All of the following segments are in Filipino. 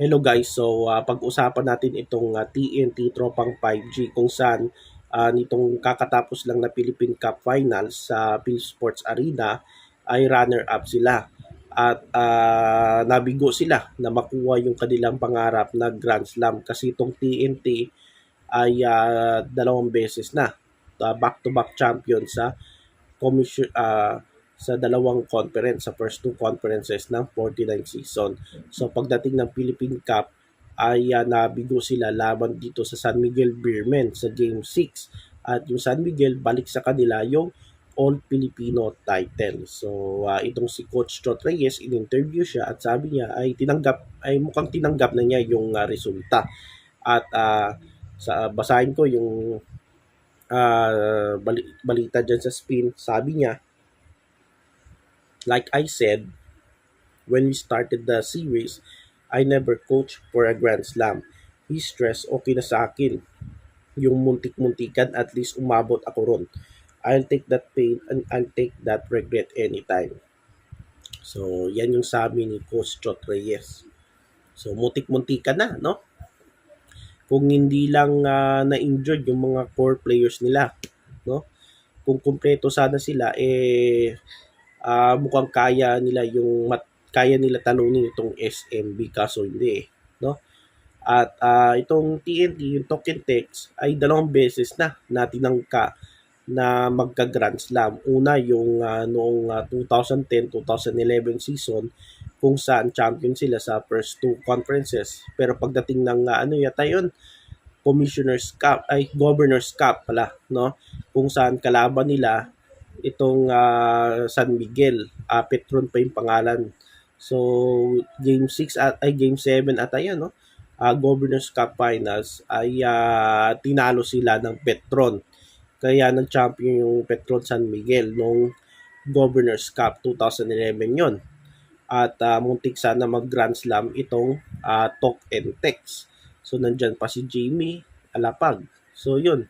Hello guys, so pag-usapan natin itong TNT Tropang 5G kung saan nitong kakatapos lang na Philippine Cup Finals sa PhilSports Arena ay runner-up sila at nabigo sila na makuha yung kanilang pangarap na Grand Slam kasi itong TNT ay dalawang beses na back-to-back champion sa commission sa dalawang conference, sa first two conferences ng 49 season. So pagdating ng Philippine Cup ay nabigo sila laban dito sa San Miguel Beermen sa Game 6. At yung San Miguel balik sa kanila yung All Filipino title. So itong si Coach Trot Reyes, in-interview siya at sabi niya ay mukhang tinanggap na niya yung resulta. At basahin ko yung balita dyan sa spin. Sabi niya, like I said, when we started the series, I never coached for a Grand Slam. He stressed, okay na sa akin. Yung muntik-muntikan, at least umabot ako ron. I'll take that pain and I'll take that regret anytime. So, yan yung sabi ni Coach Chot Reyes. So, muntik-muntikan na, no? Kung hindi lang na-injured yung mga core players nila, no? Kung kumpleto sana sila, mukhang kaya nila talunin itong SMB kaso hindi no? At itong TNT, yung Token Text ay dalawang beses na tinangka na magka-Grand Slam. Una yung noong 2010-2011 season kung saan champion sila sa first two conferences. Pero pagdating ng yata yun, Commissioner's Cup ay Governor's Cup pala, no? Kung saan kalaban nila itong San Miguel, Petron pa yung pangalan. So game 6 ay game 7 at ayan no. Governor's Cup Finals ay tinalo sila ng Petron. Kaya nag-champion yung Petron San Miguel nung Governor's Cup 2011 yon. At muntik sana mag-Grand Slam itong Tok and Tex. So nandyan pa si Jamie Alapag. So yun.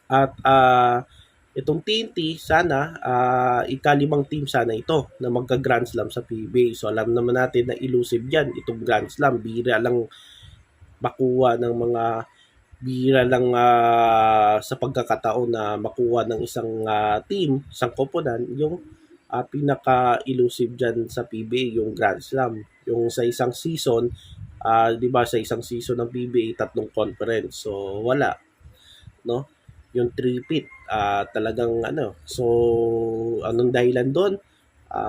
At itong TNT sana ikalimang team sana ito na magka-Grand Slam sa PBA. So alam naman natin na elusive yan itong Grand Slam. Bihira lang makuha ng mga bihira lang sa pagkakataon na makuha ng isang team, isang koponan, yung pinaka-elusive dyan sa PBA, yung Grand Slam. Yung sa isang season, di ba sa isang season ng PBA, tatlong conference. So wala, no? Yung three-peat, talagang so anong dahilan doon?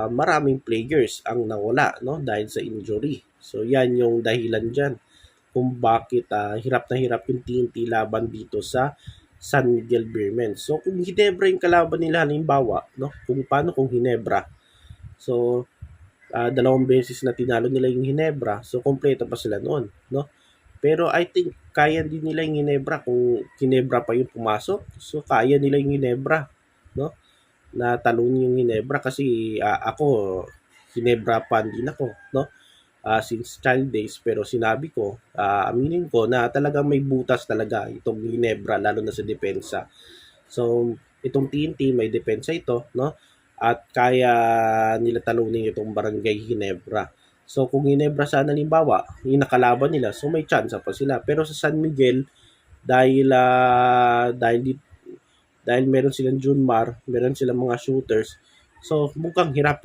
Maraming players ang nawala, no, dahil sa injury. So yan yung dahilan diyan kung bakit hirap na hirap yung TNT laban dito sa San Miguel Beermen. So kung Ginebra yung kalaban nila halimbawa, no, kung paano kung Ginebra. So dalawang beses na tinalo nila yung Ginebra, so kompleto pa sila noon, no? Pero I think kaya din nila yung Ginebra kung Ginebra pa yung pumasok. So kaya nila yung Ginebra, no? Na talunin yung Ginebra kasi ako Ginebra fan din ako, no? Since child days, pero sinabi ko, aminin ko na talagang may butas talaga itong Ginebra lalo na sa depensa. So itong TNT may depensa ito, no? At kaya nila talunin itong Barangay Ginebra. So kung Ginebra sana halimbawa, yung nakalaban nila, so may chance pa sila. Pero sa San Miguel, dahil dahil meron silang Junmar, meron silang mga shooters, so mukhang hirap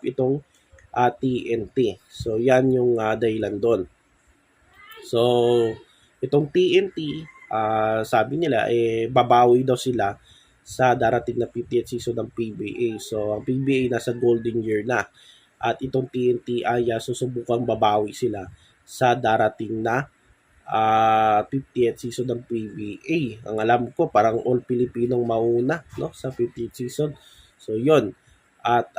itong TNT. So yan yung dahilan doon. So itong TNT, sabi nila babawi daw sila sa darating na 50th season ng PBA. So ang PBA nasa golden year na. At itong TNT ay susubukang babawi sila sa darating na 50th season ng PBA. Ang alam ko parang all Pilipinong mauna, no, sa 50th season. So yon. At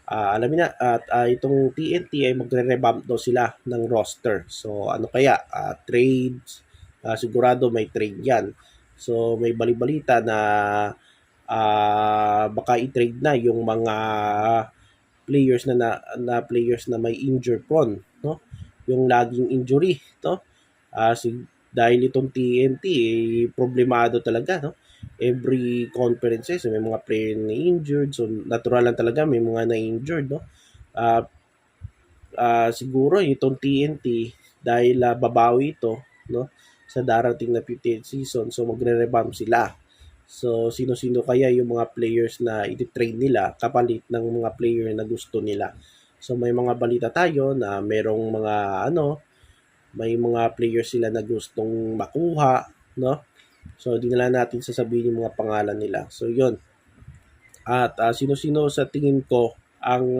alamin na at itong TNT ay magre-revamp daw sila ng roster. So ano kaya trades, sigurado may trade 'yan. So may balibalita na baka i-trade na yung mga players players na may injury prone, no? Yung laging injury, no? Dahil itong TNT problemado talaga, no? Every conferences may mga player na injured, so natural lang talaga may mga na injured, no? siguro itong TNT dahil babawi ito, no, sa darating na 50th season, so magre-revamp sila. So sino-sino kaya yung mga players na i-trade nila kapalit ng mga player na gusto nila. So may mga balita tayo na merong mga may mga players sila na gustong makuha, no? So di na lang natin sasabihin yung mga pangalan nila. So yun. At sino-sino sa tingin ko ang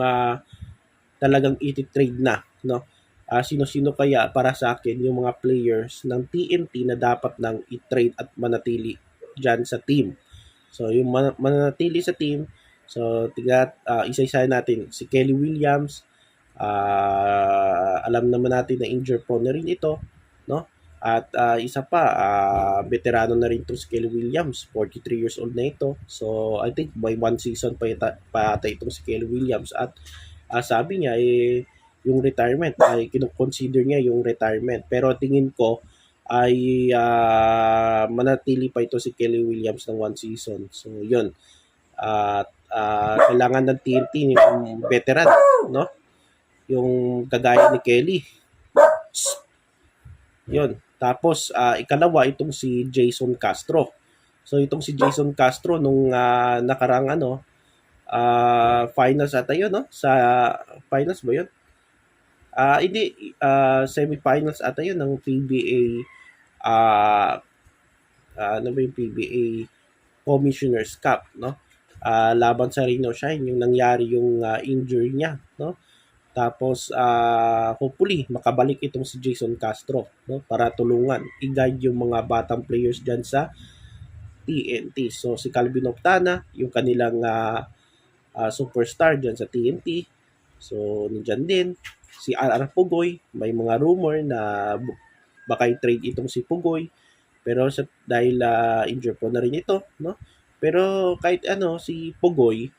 talagang iti-trade na, no? Sino-sino kaya para sa akin yung mga players ng TNT na dapat nang i-trade at manatili diyan sa team. So yung mananatili sa team, so isa-isa natin si Kelly Williams. Alam naman natin na injury prone na rin ito, no? At isa pa, veterano na rin itong si Kelly Williams, 43 years old na ito. So I think by one season pa ata itong si Kelly Williams. At sabi niya yung retirement ay kino-consider niya yung retirement. Pero tingin ko ay manatili pa ito si Kelly Williams ng one season. So yun. At kailangan ng TNT yung veteran, no? Yung kagaya ni Kelly. Yun. Tapos ikalawa itong si Jason Castro. So itong si Jason Castro nung nakarang finals ata yun, no? Sa finals ba yun? Hindi, semifinals ata yun ng PBA, ano ba yung PBA Commissioner's Cup, no? Laban sa Reno Shine, yung nangyari yung injury niya, no? Tapos, hopefully, makabalik itong si Jason Castro, no? Para tulungan, i-guide yung mga batang players dyan sa TNT. So, si Calvin Octana, yung kanilang superstar dyan sa TNT. So, nandyan din. Si RR Pugoy, may mga rumor na baka i-trade itong si Pugoy. Pero dahil injured po na rin ito, no? Pero kahit si Pugoy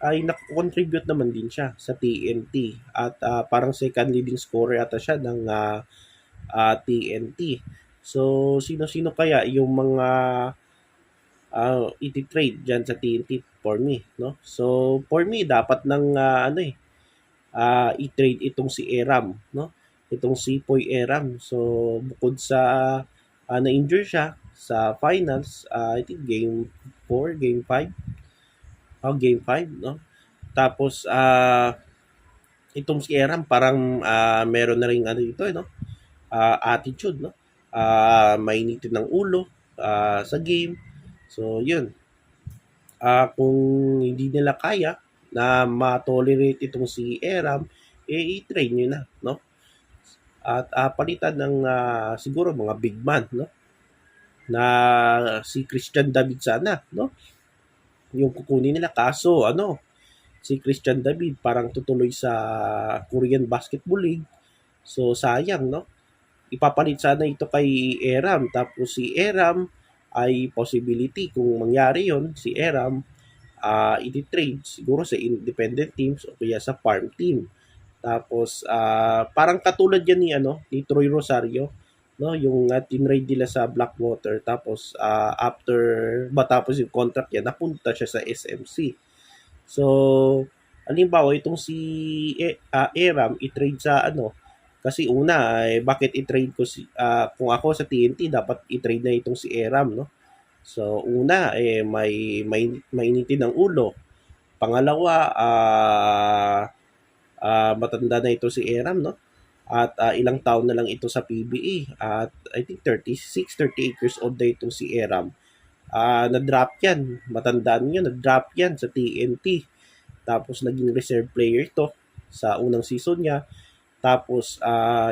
ay nakakontribute naman din siya sa TNT. At parang second leading scorer ata siya ng TNT. So, sino-sino kaya yung mga iti-trade dyan sa TNT for me, no? So, for me, dapat ng i-trade itong si Eram, no? Itong si Poy Eram. So, bukod sa na-injure siya sa finals, I think game 4, game 5. Game 5, no? Tapos, itong si Eram parang meron na rin dito, no? Attitude, no? Mainitin ng ulo sa game. So, yun. Kung hindi nila kaya na ma-tolerate itong si Eram, i-train nyo na, no? At palitan ng siguro mga big man, no? Na si Christian David sana, no? Yung kukunin nila kaso si Christian David parang tutuloy sa Korean Basketball League. So sayang, no? Ipapalit sana ito kay Eram, tapos si Eram ay possibility kung mangyari yon, si Eram i-trade siguro sa independent teams o kaya sa farm team. Tapos parang katulad yan ni Troy Rosario, no, yung tinrade nila sa Blackwater, tapos after matapos yung contract niya napunta siya sa SMC. So halimbawa itong si Eram i-trade sa kasi una bakit i-trade ko kung ako sa TNT dapat i-trade na itong si Eram, no? So una may mainitin ng ulo. Pangalawa matanda na ito si Eram, no? At ilang taon na lang ito sa PBA. At I think 36, 38 years old na itong si Eram. Na-drop yan. Matandaan nyo, na-drop yan sa TNT. Tapos naging reserve player ito sa unang season niya. Tapos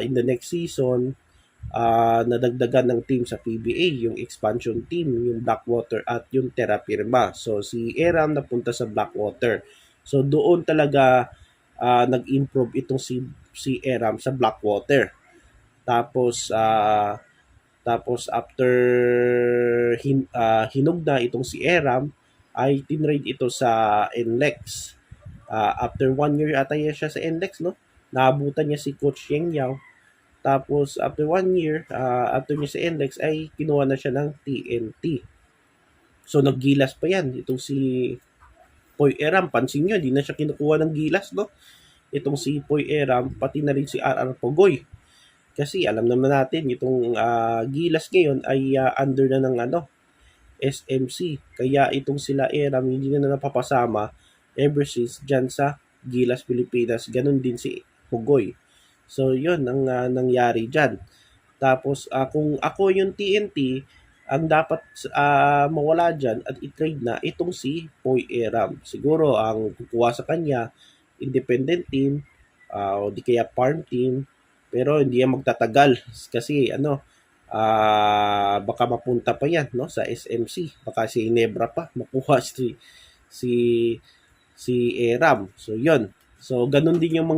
in the next season, nadagdagan ng team sa PBA, yung expansion team, yung Blackwater at yung Terra Firma. So si Eram napunta sa Blackwater. So doon talaga nag-improve itong si Eram sa Blackwater. Tapos after hinog na itong si Eram, ay tinrade ito sa NLEX. After 1 year ata siya sa NLEX, no? Naabutan niya si Coach Yeng Yao. Tapos after 1 year, after niya sa NLEX ay kinuha na siya ng TNT. So naggilas pa yan itong si Poy Eram. Pansin nyo, hindi na siya kinukuha ng gilas, no? itong si Poy Eram, pati na rin si RR Pogoy. Kasi alam naman natin, itong Gilas ngayon ay under na ng SMC. Kaya itong sila Eram, hindi na napapasama ever since dyan sa Gilas Pilipinas. Ganon din si Pogoy. So, yun ang nangyari dyan. Tapos, kung ako yung TNT, ang dapat mawala dyan at i-trade na itong si Poy Eram. Siguro, ang kukuha sa kanya, independent team, o di kaya farm team, pero hindi yan magtatagal kasi baka mapunta pa yan sa SMC, baka si Inebra pa makuha si si Eram. So yun. So ganun din yung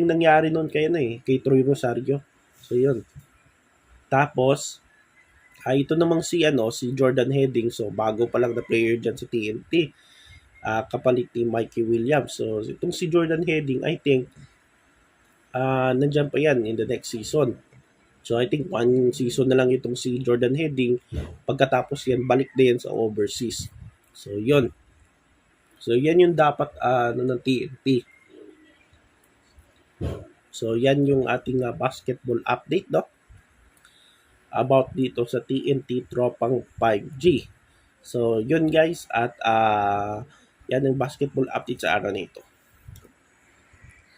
nangyari noon kay Troy Rosario. So yun. Tapos ito namang si Jordan Heading. So bago pa lang na player diyan sa TNT. Kapalit ni Mikey Williams. So itong si Jordan Heading, I think nandyan pa yan in the next season. So I think one season na lang itong si Jordan Heading. Pagkatapos yan, balik din sa overseas. So yun. So yan yung dapat ng TNT. So yan yung ating basketball update about dito sa TNT Tropang 5G. So yun guys, at yan ang basketball update sa araw nito.